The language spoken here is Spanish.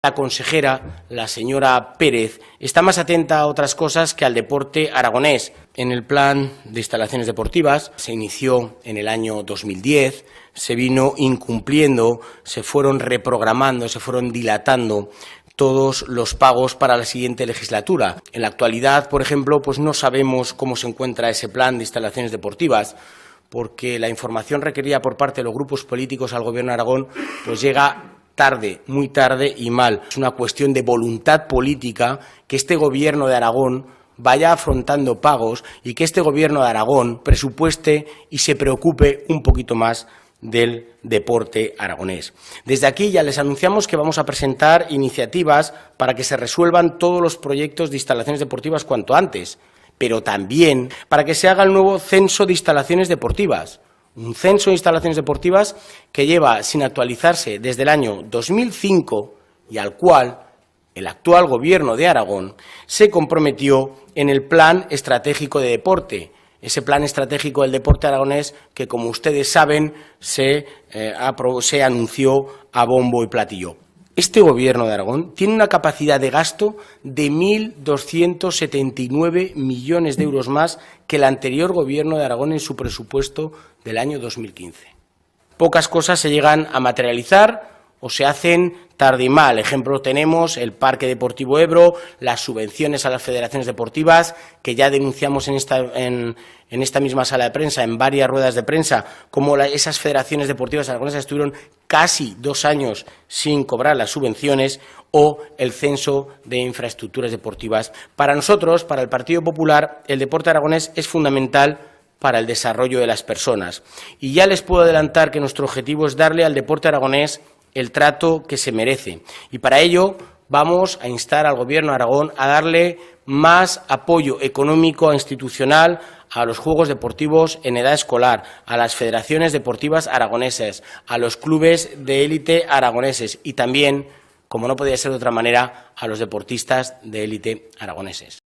La consejera, la señora Pérez, está más atenta a otras cosas que al deporte aragonés. En el plan de instalaciones deportivas se inició en el año 2010, se vino incumpliendo, se fueron reprogramando, se fueron dilatando todos los pagos para la siguiente legislatura. En la actualidad, por ejemplo, pues no sabemos cómo se encuentra ese plan de instalaciones deportivas, porque la información requerida por parte de los grupos políticos al Gobierno de Aragón pues llega tarde, muy tarde y mal. Es una cuestión de voluntad política que este Gobierno de Aragón vaya afrontando pagos y que este Gobierno de Aragón presupueste y se preocupe un poquito más del deporte aragonés. Desde aquí ya les anunciamos que vamos a presentar iniciativas para que se resuelvan todos los proyectos de instalaciones deportivas cuanto antes, pero también para que se haga el nuevo censo de instalaciones deportivas. Un censo de instalaciones deportivas que lleva sin actualizarse desde el año 2005 y al cual el actual Gobierno de Aragón se comprometió en el Plan Estratégico de Deporte. Ese Plan Estratégico del Deporte aragonés que, como ustedes saben, se anunció a bombo y platillo. Este Gobierno de Aragón tiene una capacidad de gasto de 1.279 millones de euros más que el anterior Gobierno de Aragón en su presupuesto del año 2015. Pocas cosas se llegan a materializar o se hacen tarde y mal. Ejemplo tenemos el Parque Deportivo Ebro, las subvenciones a las federaciones deportivas, que ya denunciamos en esta misma sala de prensa, en varias ruedas de prensa, como esas federaciones deportivas aragonesas estuvieron casi 2 años sin cobrar las subvenciones, o el censo de infraestructuras deportivas. Para nosotros, para el Partido Popular, el deporte aragonés es fundamental para el desarrollo de las personas. Y ya les puedo adelantar que nuestro objetivo es darle al deporte aragonés el trato que se merece. Y para ello vamos a instar al Gobierno de Aragón a darle más apoyo económico e institucional a los juegos deportivos en edad escolar, a las federaciones deportivas aragonesas, a los clubes de élite aragoneses y también, como no podía ser de otra manera, a los deportistas de élite aragoneses.